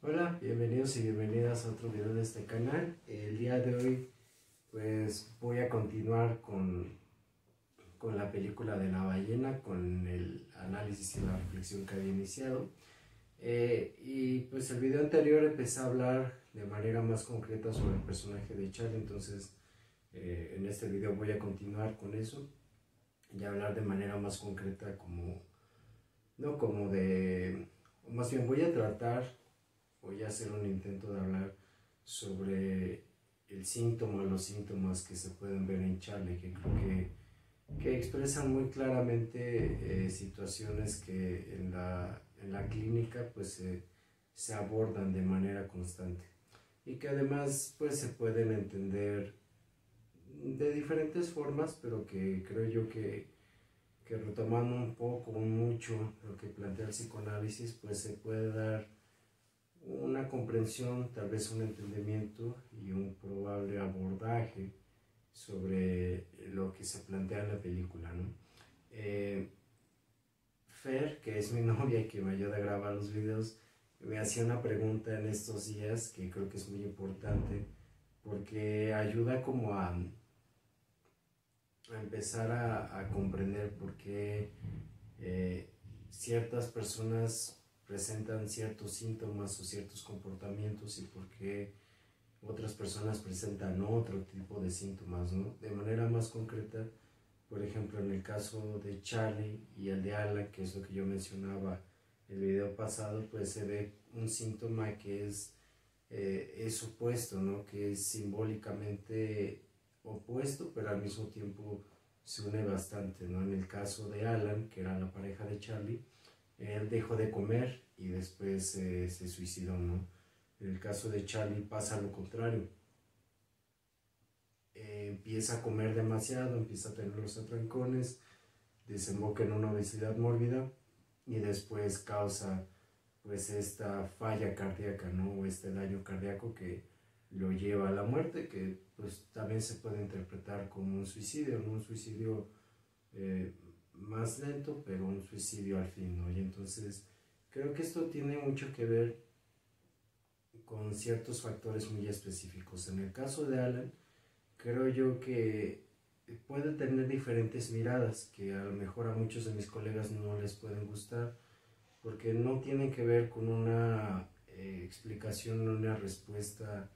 Hola, bienvenidos y bienvenidas a otro video de este canal. El día de hoy pues voy a continuar con la película de la ballena, con el análisis y la reflexión que había iniciado. Y pues el video anterior empecé a hablar de manera más concreta sobre el personaje de Charlie, entonces en este video voy a continuar con eso y hablar de manera más concreta no como de, más bien voy a hacer un intento de hablar sobre el síntoma, los síntomas que se pueden ver en Charlie, que creo que expresan muy claramente situaciones que en la clínica pues se abordan de manera constante y que además pues se pueden entender de diferentes formas, pero que creo yo que retomando un poco, mucho lo que plantea el psicoanálisis, pues se puede dar una comprensión, tal vez un entendimiento y un probable abordaje sobre lo que se plantea en la película, ¿no? Fer, que es mi novia y que me ayuda a grabar los videos, me hacía una pregunta en estos días que creo que es muy importante porque ayuda como a empezar a comprender por qué ciertas personas presentan ciertos síntomas o ciertos comportamientos y por qué otras personas presentan otro tipo de síntomas, ¿no? De manera más concreta, por ejemplo, en el caso de Charlie y el de Alan, que es lo que yo mencionaba en el video pasado, pues se ve un síntoma que es opuesto, ¿no? Que es simbólicamente opuesto, pero al mismo tiempo se une bastante, ¿no? En el caso de Alan, que era la pareja de Charlie, él dejó de comer y después se suicidó, ¿no? En el caso de Charlie pasa lo contrario. Empieza a comer demasiado, empieza a tener los atrancones, desemboca en una obesidad mórbida y después causa pues esta falla cardíaca, ¿no? O este daño cardíaco que lo lleva a la muerte, que pues también se puede interpretar como un suicidio, ¿no? Un suicidio más lento, pero un suicidio al fin, ¿no? Y entonces creo que esto tiene mucho que ver con ciertos factores muy específicos. En el caso de Alan, creo yo que puede tener diferentes miradas que a lo mejor a muchos de mis colegas no les pueden gustar, porque no tienen que ver con una explicación, una respuesta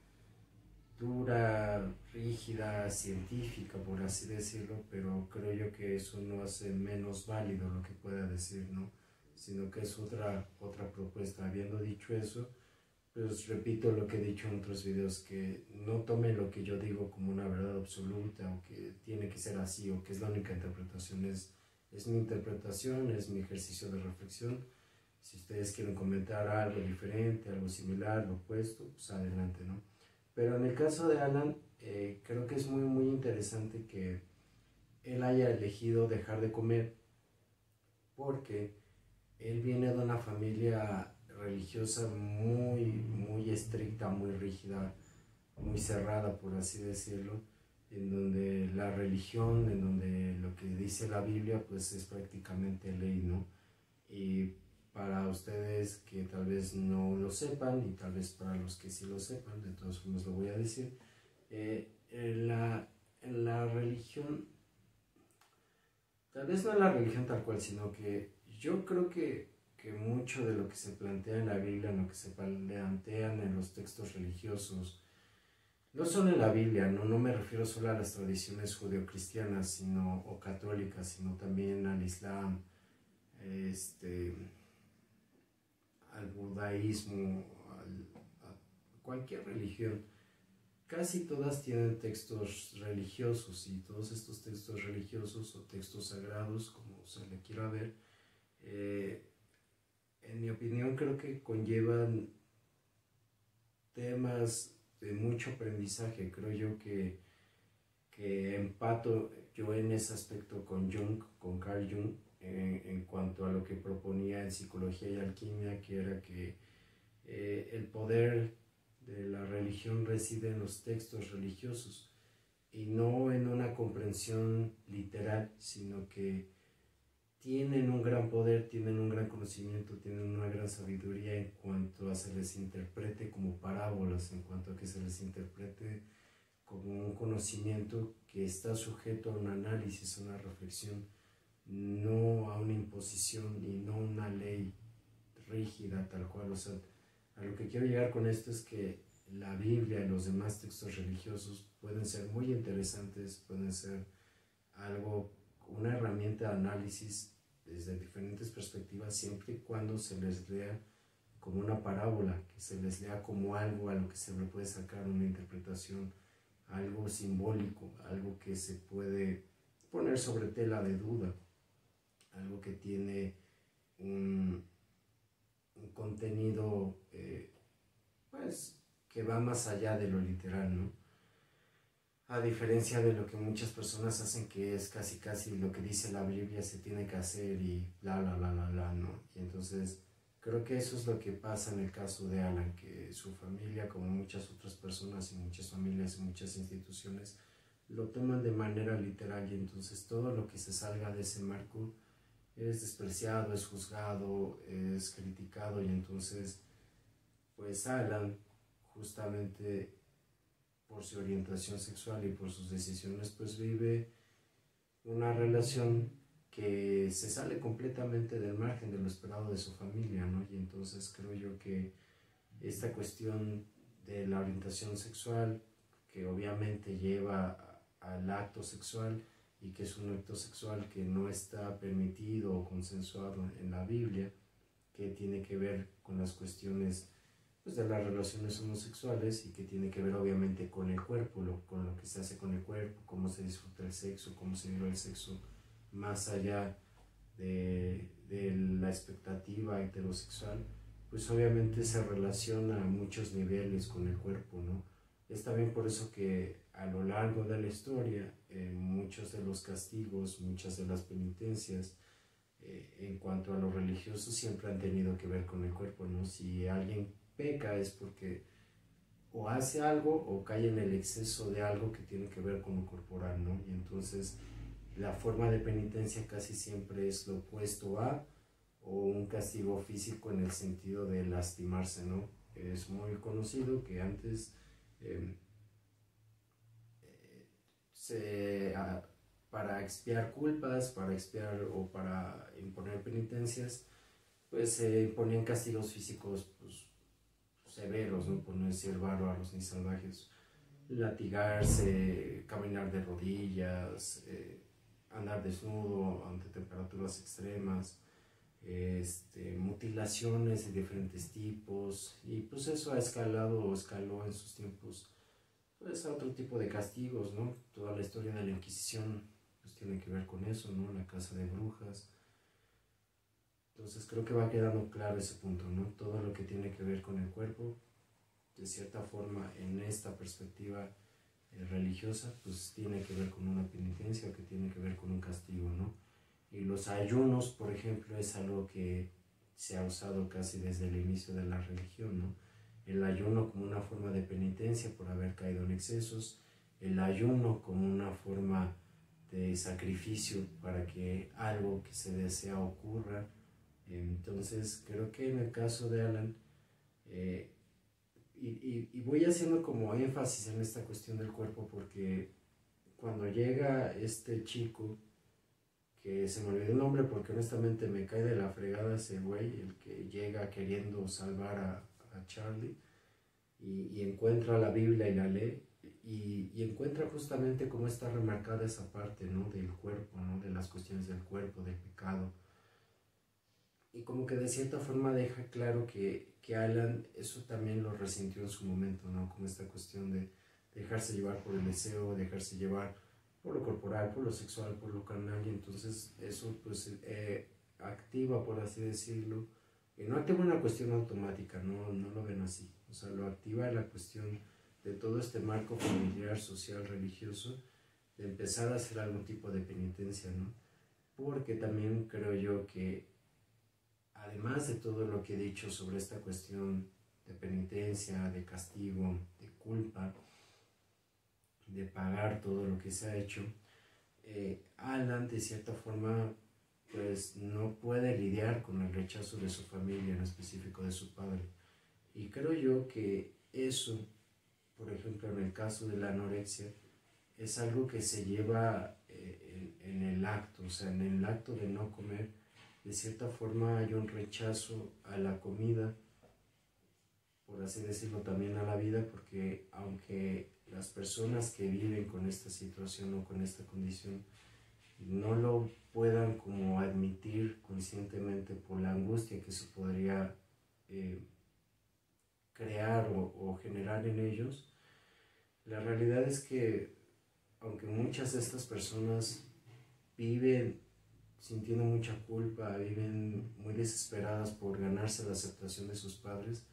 dura, rígida, científica, por así decirlo, pero creo yo que eso no hace menos válido lo que pueda decir, ¿no? Sino que es otra propuesta. Habiendo dicho eso, pues repito lo que he dicho en otros videos, que no tome lo que yo digo como una verdad absoluta o que tiene que ser así o que es la única interpretación, es mi interpretación, es mi ejercicio de reflexión. Si ustedes quieren comentar algo diferente, algo similar, lo opuesto, pues adelante, ¿no? Pero en el caso de Alan, creo que es muy interesante que él haya elegido dejar de comer porque él viene de una familia religiosa muy estricta, muy rígida, muy cerrada, por así decirlo, en donde la religión, en donde lo que dice la Biblia, pues es prácticamente ley, ¿no? Y para ustedes que tal vez no lo sepan, y tal vez para los que sí lo sepan, de todas formas lo voy a decir, en la religión, tal vez no en la religión tal cual, sino que yo creo que mucho de lo que se plantea en la Biblia, en lo que se plantean en los textos religiosos, no solo en la Biblia, no me refiero solo a las tradiciones judeocristianas o católicas, sino también al Islam, al budaísmo, a cualquier religión. Casi todas tienen textos religiosos y todos estos textos religiosos o textos sagrados, como se le quiera ver, en mi opinión creo que conllevan temas de mucho aprendizaje. Creo yo que empato yo en ese aspecto con Jung, con Carl Jung, en cuanto a lo que proponía en Psicología y Alquimia, que era que el poder de la religión reside en los textos religiosos y no en una comprensión literal, sino que tienen un gran poder, tienen un gran conocimiento, tienen una gran sabiduría en cuanto a se les interprete como parábolas, en cuanto a que se les interprete como un conocimiento que está sujeto a un análisis, a una reflexión, no a una imposición y no una ley rígida tal cual. O sea, a lo que quiero llegar con esto es que la Biblia y los demás textos religiosos pueden ser muy interesantes, pueden ser algo, una herramienta de análisis desde diferentes perspectivas, siempre y cuando se les lea como una parábola, que se les lea como algo a lo que se le puede sacar una interpretación, algo simbólico, algo que se puede poner sobre tela de duda, algo que tiene un contenido pues que va más allá de lo literal, ¿no? A diferencia de lo que muchas personas hacen, que es casi casi lo que dice la Biblia se tiene que hacer y bla bla bla bla bla, ¿no? Y entonces creo que eso es lo que pasa en el caso de Alan, que su familia, como muchas otras personas y muchas familias y muchas instituciones, lo toman de manera literal, y entonces todo lo que se salga de ese marco es despreciado, es juzgado, es criticado. Y entonces pues Alan, justamente por su orientación sexual y por sus decisiones, pues vive una relación que se sale completamente del margen de lo esperado de su familia, ¿no? Y entonces creo yo que esta cuestión de la orientación sexual, que obviamente lleva al acto sexual, y que es un acto sexual que no está permitido o consensuado en la Biblia, que tiene que ver con las cuestiones pues, de las relaciones homosexuales, y que tiene que ver obviamente con el cuerpo, con lo que se hace con el cuerpo, cómo se disfruta el sexo, cómo se vive el sexo, más allá de la expectativa heterosexual, pues obviamente se relaciona a muchos niveles con el cuerpo, ¿no? Es también por eso que a lo largo de la historia, muchos de los castigos, muchas de las penitencias, en cuanto a lo religioso, siempre han tenido que ver con el cuerpo, ¿no? Si alguien peca es porque o hace algo o cae en el exceso de algo que tiene que ver con lo corporal, ¿no? Y entonces la forma de penitencia casi siempre es lo opuesto a, o un castigo físico en el sentido de lastimarse, ¿no? Es muy conocido que antes eh, se, para expiar culpas, para expiar o para imponer penitencias, pues se imponían castigos físicos pues, severos, ¿no? Por no decir bárbaros ni salvajes. Latigarse, caminar de rodillas, andar desnudo ante temperaturas extremas, mutilaciones de diferentes tipos, y pues eso ha escalado o escaló en sus tiempos pues a otro tipo de castigos, ¿no? Toda la historia de la Inquisición pues tiene que ver con eso, ¿no? La caza de brujas. Entonces creo que va quedando claro ese punto, ¿no? Todo lo que tiene que ver con el cuerpo, de cierta forma, en esta perspectiva religiosa, pues tiene que ver con una penitencia, o que tiene que ver con un castigo, ¿no? Y los ayunos, por ejemplo, es algo que se ha usado casi desde el inicio de la religión, ¿no? El ayuno como una forma de penitencia por haber caído en excesos, el ayuno como una forma de sacrificio para que algo que se desea ocurra. Entonces creo que en el caso de Alan, y voy haciendo como énfasis en esta cuestión del cuerpo, porque cuando llega este chico, que se me olvidó el nombre porque honestamente me cae de la fregada ese güey, el que llega queriendo salvar a Charlie, y encuentra la Biblia y la lee, y encuentra justamente cómo está remarcada esa parte, ¿no? Del cuerpo, ¿no? De las cuestiones del cuerpo, del pecado, y como que de cierta forma deja claro que Alan eso también lo resintió en su momento, ¿no? Como esta cuestión de dejarse llevar por el deseo, dejarse llevar por lo corporal, por lo sexual, por lo carnal, y entonces eso pues activa, por así decirlo, y no activa una cuestión automática, no lo ven así, o sea, lo activa la cuestión de todo este marco familiar, social, religioso, de empezar a hacer algún tipo de penitencia, ¿no? Porque también creo yo que además de todo lo que he dicho sobre esta cuestión de penitencia, de castigo, de culpa, de pagar todo lo que se ha hecho, Alan de cierta forma pues no puede lidiar con el rechazo de su familia, en específico de su padre. Y creo yo que eso, por ejemplo, en el caso de la anorexia, es algo que se lleva en el acto, o sea, en el acto de no comer. De cierta forma hay un rechazo a la comida, por así decirlo, también a la vida, porque aunque las personas que viven con esta situación o con esta condición no lo puedan como admitir conscientemente por la angustia que se podría crear o generar en ellos, la realidad es que aunque muchas de estas personas viven sintiendo mucha culpa, viven muy desesperadas por ganarse la aceptación de sus padres,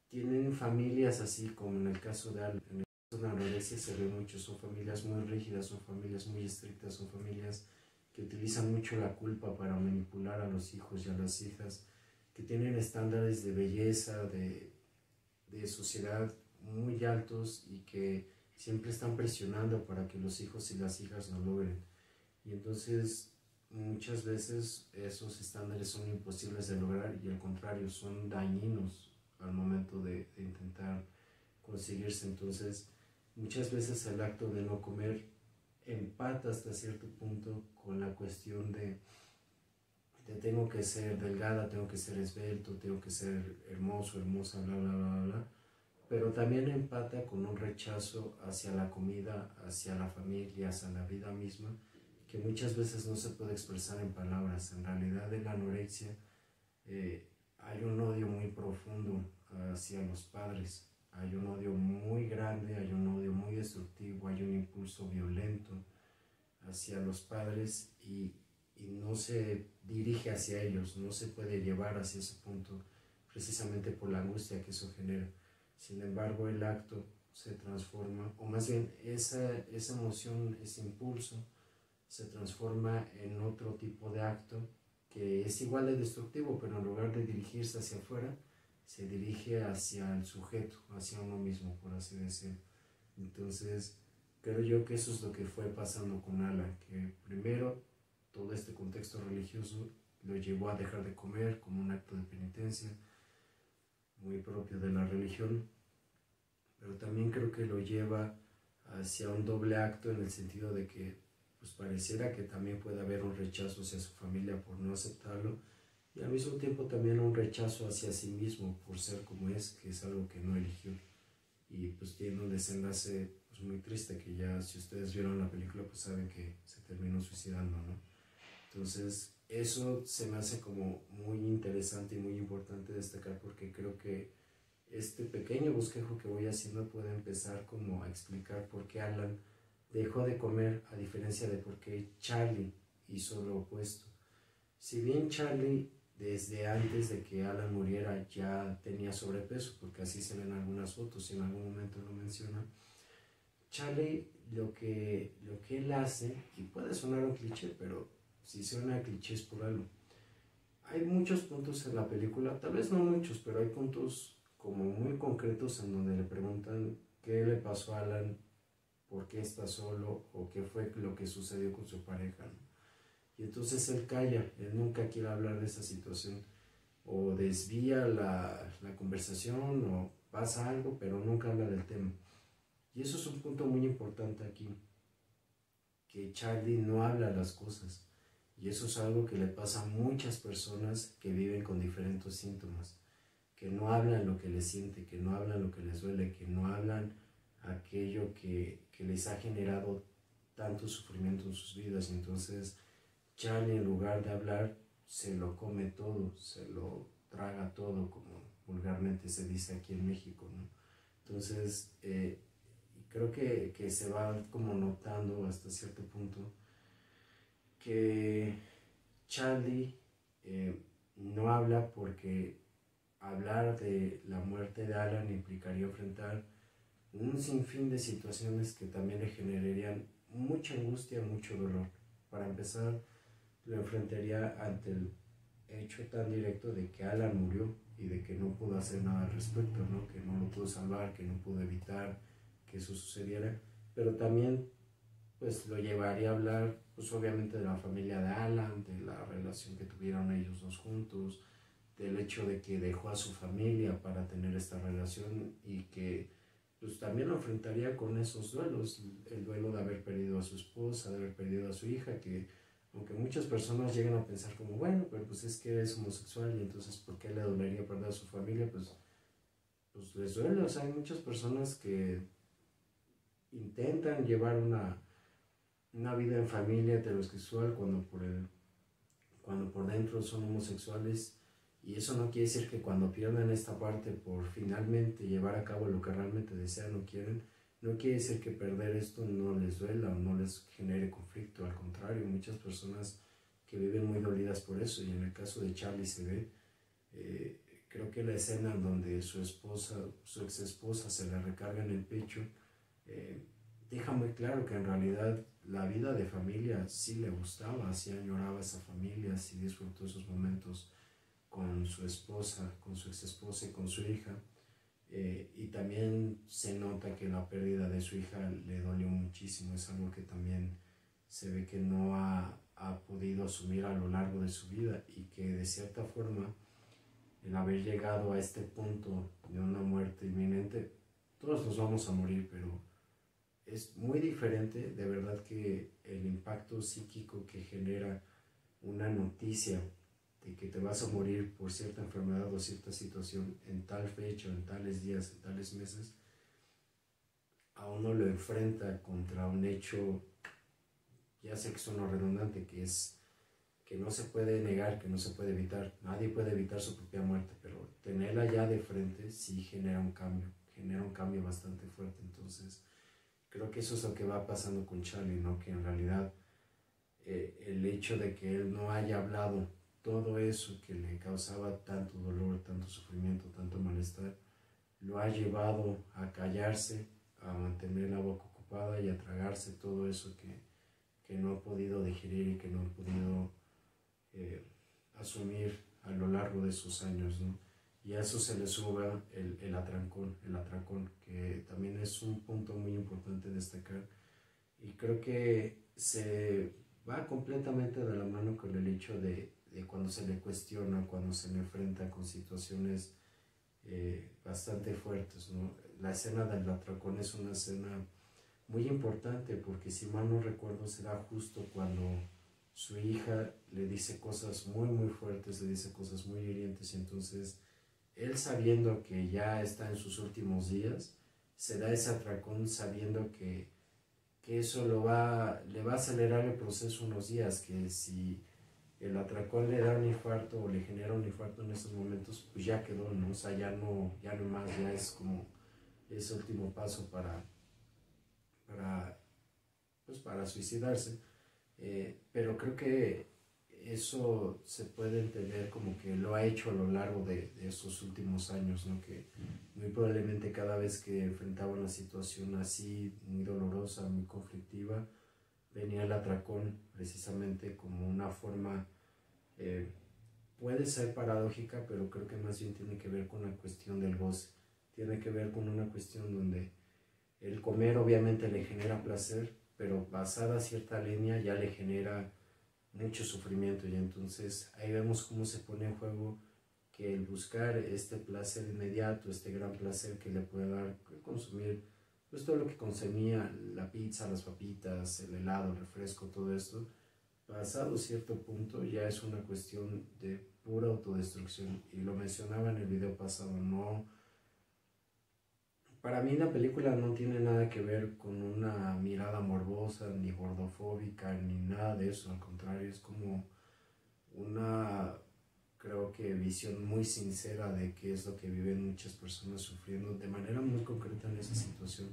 tienen familias así como en el caso de Al. En el caso de la anorexia se ve mucho, son familias muy rígidas, son familias muy estrictas, son familias que utilizan mucho la culpa para manipular a los hijos y a las hijas, que tienen estándares de belleza, de sociedad muy altos y que siempre están presionando para que los hijos y las hijas lo logren. Y entonces muchas veces esos estándares son imposibles de lograr y al contrario son dañinos al momento de intentar conseguirse. Entonces muchas veces el acto de no comer empata hasta cierto punto con la cuestión de tengo que ser delgada, tengo que ser esbelto, tengo que ser hermoso, hermosa, bla, bla, bla, bla. Pero también empata con un rechazo hacia la comida, hacia la familia, hacia la vida misma, que muchas veces no se puede expresar en palabras. En realidad en la anorexia hay un odio muy profundo hacia los padres, hay un odio muy grande, hay un odio muy destructivo, hay un impulso violento hacia los padres y no se dirige hacia ellos, no se puede llevar hacia ese punto precisamente por la angustia que eso genera. Sin embargo, el acto se transforma, o más bien esa emoción, ese impulso, se transforma en otro tipo de acto que es igual de destructivo, pero en lugar de dirigirse hacia afuera, se dirige hacia el sujeto, hacia uno mismo, por así decirlo. Entonces, creo yo que eso es lo que fue pasando con Alan, que primero todo este contexto religioso lo llevó a dejar de comer como un acto de penitencia, muy propio de la religión, pero también creo que lo lleva hacia un doble acto en el sentido de que pues pareciera que también puede haber un rechazo hacia su familia por no aceptarlo y al mismo tiempo también un rechazo hacia sí mismo por ser como es, que es algo que no eligió y pues tiene un desenlace pues muy triste que ya si ustedes vieron la película pues saben que se terminó suicidando, ¿no? Entonces eso se me hace como muy interesante y muy importante destacar porque creo que este pequeño bosquejo que voy haciendo puede empezar como a explicar por qué Alan dejó de comer a diferencia de por qué Charlie hizo lo opuesto. Si bien Charlie desde antes de que Alan muriera ya tenía sobrepeso, porque así se ven algunas fotos y en algún momento lo menciona, Charlie lo que él hace, y puede sonar un cliché, pero si suena a cliché es por algo. Hay muchos puntos en la película, tal vez no muchos, pero hay puntos como muy concretos en donde le preguntan qué le pasó a Alan, por qué está solo o qué fue lo que sucedió con su pareja, ¿no? Y entonces él calla, él nunca quiere hablar de esa situación o desvía la conversación o pasa algo, pero nunca habla del tema. Y eso es un punto muy importante aquí, que Charlie no habla las cosas. Y eso es algo que le pasa a muchas personas que viven con diferentes síntomas, que no hablan lo que les siente, que no hablan lo que les duele, que no hablan aquello que les ha generado tanto sufrimiento en sus vidas. Y entonces Charlie en lugar de hablar se lo come todo, se lo traga todo, como vulgarmente se dice aquí en México, ¿no? Entonces creo que se va como notando hasta cierto punto que Charlie no habla porque hablar de la muerte de Alan implicaría enfrentar un sinfín de situaciones que también le generarían mucha angustia, mucho dolor. Para empezar, lo enfrentaría ante el hecho tan directo de que Alan murió y de que no pudo hacer nada al respecto, ¿no? Que no lo pudo salvar, que no pudo evitar que eso sucediera, pero también pues lo llevaría a hablar, pues obviamente de la familia de Alan, de la relación que tuvieron ellos dos juntos, del hecho de que dejó a su familia para tener esta relación y que pues también lo enfrentaría con esos duelos, el duelo de haber perdido a su esposa, de haber perdido a su hija, que aunque muchas personas llegan a pensar como, bueno, pero pues es que es homosexual y entonces ¿por qué le dolería perder a su familia? Pues les duele, o sea, hay muchas personas que intentan llevar una vida en familia heterosexual cuando por dentro son homosexuales, y eso no quiere decir que cuando pierdan esta parte por finalmente llevar a cabo lo que realmente desean o quieren, no quiere decir que perder esto no les duela o no les genere conflicto. Al contrario, muchas personas que viven muy dolidas por eso, y en el caso de Charlie se ve, eh, creo que la escena donde su ex esposa se le recarga en el pecho, eh, deja muy claro que en realidad la vida de familia sí le gustaba, sí añoraba esa familia, sí disfrutó esos momentos con su esposa, con su ex esposa y con su hija. Y también se nota que la pérdida de su hija le dolió muchísimo, es algo que también se ve que no ha podido asumir a lo largo de su vida, y que de cierta forma el haber llegado a este punto de una muerte inminente, todos nos vamos a morir, pero es muy diferente de verdad que el impacto psíquico que genera una noticia de que te vas a morir por cierta enfermedad o cierta situación en tal fecha, en tales días, en tales meses, a uno lo enfrenta contra un hecho, ya sé que suena redundante, que es que no se puede negar, que no se puede evitar. Nadie puede evitar su propia muerte, pero tenerla ya de frente sí genera un cambio bastante fuerte. Entonces, creo que eso es lo que va pasando con Charlie, ¿no? Que en realidad el hecho de que él no haya hablado todo eso que le causaba tanto dolor, tanto sufrimiento, tanto malestar, lo ha llevado a callarse, a mantener la boca ocupada y a tragarse todo eso que no ha podido digerir y que no ha podido eh, asumir a lo largo de sus años, ¿no? Y a eso se le suma el atracón, que también es un punto muy importante destacar, y creo que se va completamente de la mano con el hecho de cuando se le cuestiona, cuando se le enfrenta con situaciones bastante fuertes, ¿no? La escena del atracón es una escena muy importante porque, si mal no recuerdo, será justo cuando su hija le dice cosas muy muy fuertes, le dice cosas muy hirientes, y entonces él, sabiendo que ya está en sus últimos días, se da ese atracón sabiendo que eso le va a acelerar el proceso unos días, que si el atracón le da un infarto o le genera un infarto en esos momentos, pues ya quedó, ¿no? O sea, ya no más, ya es como ese último paso para, pues para suicidarse. Pero creo que eso se puede entender como que lo ha hecho a lo largo de estos últimos años, ¿no? Que muy probablemente cada vez que enfrentaba una situación así, muy dolorosa, muy conflictiva, venía el atracón precisamente como una forma, eh, puede ser paradójica, pero creo que más bien tiene que ver con la cuestión del goce, tiene que ver con una cuestión donde el comer obviamente le genera placer, pero pasada cierta línea ya le genera mucho sufrimiento, y entonces ahí vemos cómo se pone en juego que el buscar este placer inmediato, este gran placer que le puede dar consumir pues todo lo que consumía, la pizza, las papitas, el helado, el refresco, todo esto, pasado cierto punto ya es una cuestión de pura autodestrucción. Y lo mencionaba en el video pasado, no, para mí la película no tiene nada que ver con una mirada morbosa, ni gordofóbica, ni nada de eso. Al contrario, es como una, creo que, visión muy sincera de qué es lo que viven muchas personas sufriendo de manera muy concreta en esa situación.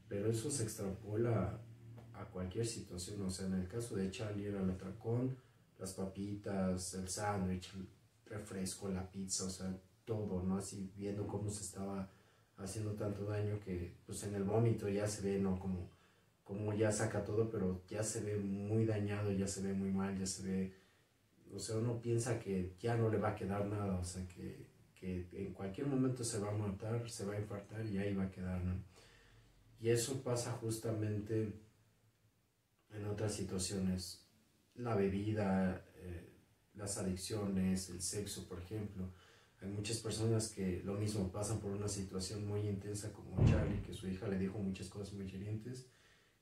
Pero eso se extrapola a cualquier situación. O sea, en el caso de Charlie era el atracón, las papitas, el sándwich, el refresco, la pizza, o sea, todo, ¿no? Así viendo cómo se estaba haciendo tanto daño que pues en el vómito ya se ve, ¿no? Como ya saca todo, pero ya se ve muy dañado, ya se ve muy mal, ya se ve, o sea, uno piensa que ya no le va a quedar nada, o sea, que en cualquier momento se va a matar, se va a infartar y ahí va a quedar, ¿no? Y eso pasa justamente en otras situaciones, la bebida, las adicciones, el sexo, por ejemplo. Hay muchas personas que lo mismo pasan por una situación muy intensa como Charlie, que su hija le dijo muchas cosas muy hirientes,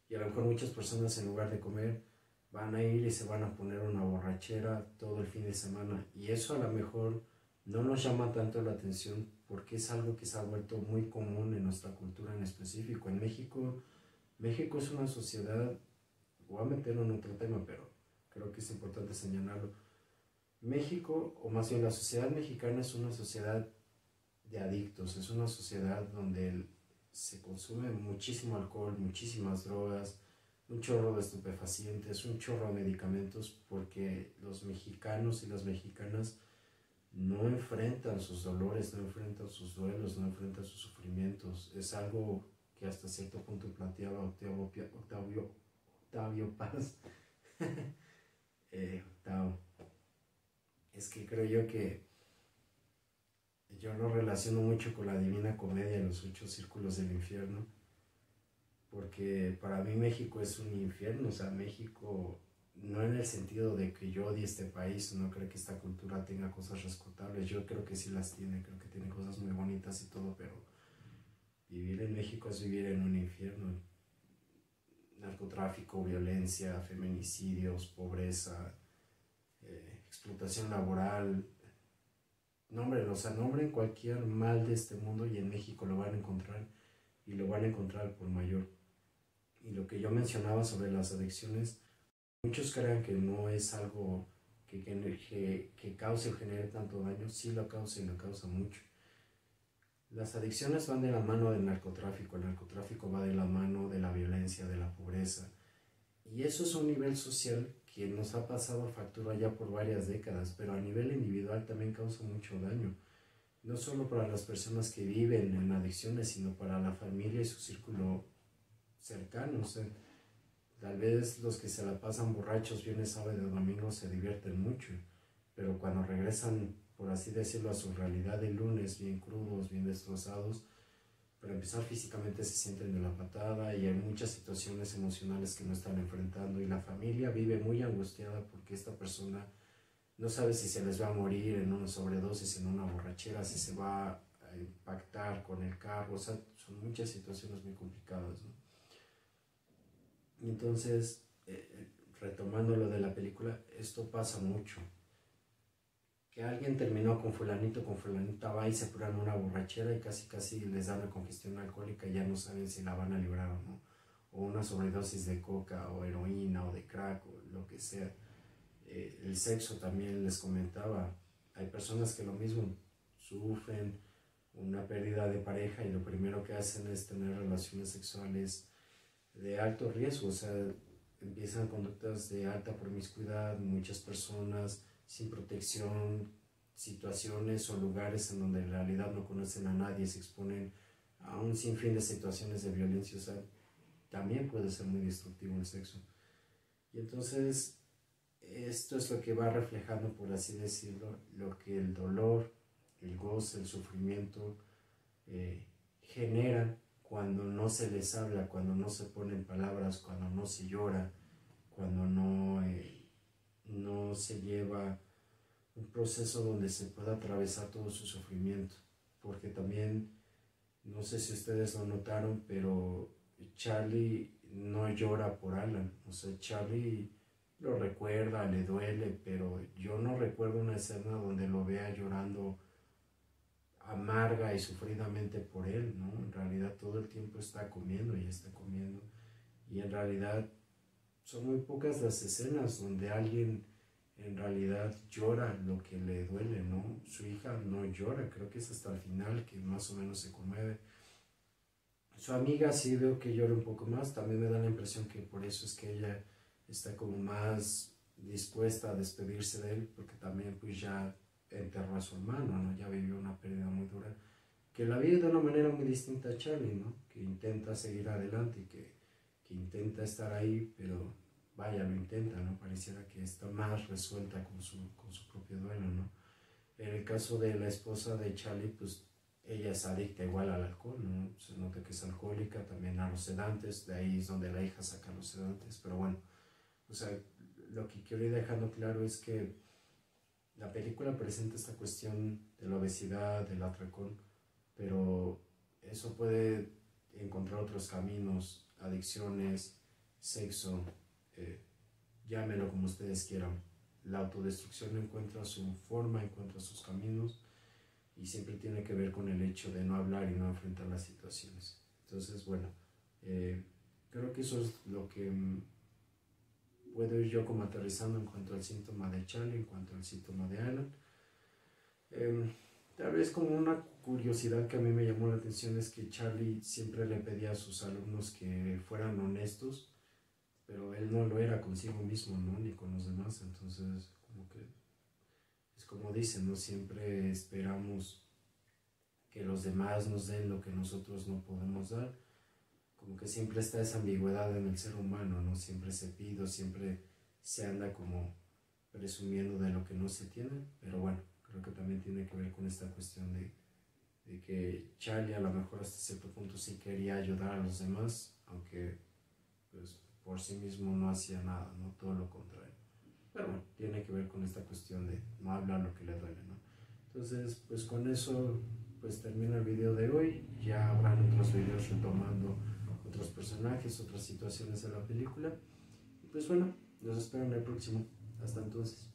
y a lo mejor muchas personas en lugar de comer van a ir y se van a poner una borrachera todo el fin de semana, y eso a lo mejor no nos llama tanto la atención porque es algo que se ha vuelto muy común en nuestra cultura en específico. En México, México es una sociedad, voy a meterlo en otro tema, pero creo que es importante señalarlo. México, o más bien la sociedad mexicana, es una sociedad de adictos, es una sociedad donde se consume muchísimo alcohol, muchísimas drogas, un chorro de estupefacientes, un chorro de medicamentos, porque los mexicanos y las mexicanas no enfrentan sus dolores, no enfrentan sus duelos, no enfrentan sus sufrimientos. Es algo que hasta cierto punto planteaba Octavio Paz. Octavio. Es que creo yo que yo lo relaciono mucho con la Divina Comedia, los 8 círculos del infierno, porque para mí México es un infierno. O sea, México, no en el sentido de que yo odie este país, no creo que esta cultura tenga cosas rescatables, yo creo que sí las tiene, creo que tiene cosas muy bonitas y todo, pero vivir en México es vivir en un infierno. Narcotráfico, violencia, feminicidios, pobreza, explotación laboral. Nombren, o sea, nombren cualquier mal de este mundo y en México lo van a encontrar, y lo van a encontrar por mayor. Y lo que yo mencionaba sobre las adicciones, muchos crean que no es algo que cause o genere tanto daño. Sí lo causa, y lo causa mucho. Las adicciones van de la mano del narcotráfico, el narcotráfico va de la mano de la violencia, de la pobreza. Y eso es un nivel social que nos ha pasado factura ya por varias décadas, pero a nivel individual también causa mucho daño. No solo para las personas que viven en adicciones, sino para la familia y su círculo cercano. O sea, tal vez los que se la pasan borrachos viernes, sábado y domingo se divierten mucho, pero cuando regresan, por así decirlo, a su realidad de lunes, bien crudos, bien destrozados, para empezar físicamente se sienten de la patada, y hay muchas situaciones emocionales que no están enfrentando, y la familia vive muy angustiada porque esta persona no sabe si se les va a morir en una sobredosis, en una borrachera, si se va a impactar con el carro. O sea, son muchas situaciones muy complicadas, ¿no? Y entonces, retomando lo de la película, esto pasa mucho. Que alguien terminó con fulanito, con fulanita, va y se curan una borrachera y casi casi les da una congestión alcohólica y ya no saben si la van a librar o no. O una sobredosis de coca o heroína o de crack o lo que sea. El sexo también les comentaba. Hay personas que lo mismo sufren una pérdida de pareja y lo primero que hacen es tener relaciones sexuales de alto riesgo. O sea, empiezan conductas de alta promiscuidad, muchas personas sin protección, situaciones o lugares en donde en realidad no conocen a nadie, se exponen a un sinfín de situaciones de violencia. O sea, también puede ser muy destructivo el sexo. Y entonces esto es lo que va reflejando, por así decirlo, lo que el dolor, el goce, el sufrimiento generan cuando no se les habla, cuando no se ponen palabras, cuando no se llora, cuando no se lleva un proceso donde se pueda atravesar todo su sufrimiento. Porque también, no sé si ustedes lo notaron, pero Charlie no llora por Alan. O sea, Charlie lo recuerda, le duele, pero yo no recuerdo una escena donde lo vea llorando amarga y sufridamente por él, ¿no? En realidad todo el tiempo está comiendo y está comiendo. Y en realidad son muy pocas las escenas donde alguien en realidad llora lo que le duele, ¿no? Su hija no llora, creo que es hasta el final que más o menos se conmueve. Su amiga sí veo que llora un poco más, también me da la impresión que por eso es que ella está como más dispuesta a despedirse de él, porque también pues ya enterró a su hermano, ¿no? Ya vivió una pérdida muy dura, que la vive de una manera muy distinta a Charlie, ¿no? Que intenta seguir adelante y que intenta estar ahí, pero vaya, lo intenta, ¿no? Pareciera que está más resuelta con su propio duelo, ¿no? En el caso de la esposa de Charlie, pues ella es adicta igual al alcohol, ¿no? Se nota que es alcohólica, también a los sedantes, de ahí es donde la hija saca los sedantes, pero bueno, o sea, lo que quiero ir dejando claro es que la película presenta esta cuestión de la obesidad, del atracón, pero eso puede encontrar otros caminos, adicciones, sexo, eh, llámelo como ustedes quieran. La autodestrucción encuentra su forma, encuentra sus caminos y siempre tiene que ver con el hecho de no hablar y no enfrentar las situaciones. Entonces, bueno, creo que eso es lo que puedo ir yo como aterrizando en cuanto al síntoma de Charlie, en cuanto al síntoma de Alan. Tal vez como una curiosidad que a mí me llamó la atención es que Charlie siempre le pedía a sus alumnos que fueran honestos, pero él no lo era consigo mismo, ¿no? Ni con los demás. Entonces, como que es como dicen, ¿no? Siempre esperamos que los demás nos den lo que nosotros no podemos dar. Como que siempre está esa ambigüedad en el ser humano, ¿no? Siempre se pide, siempre se anda como presumiendo de lo que no se tiene, pero bueno, creo que también tiene que ver con esta cuestión de que Charlie a lo mejor hasta cierto punto sí quería ayudar a los demás, aunque pues por sí mismo no hacía nada, ¿no? Todo lo contrario. Pero bueno, tiene que ver con esta cuestión de no hablar lo que le duele, ¿no? Entonces, pues con eso pues termina el video de hoy. Ya habrán otros videos retomando otros personajes, otras situaciones de la película. Y pues bueno, los espero en el próximo. Hasta entonces.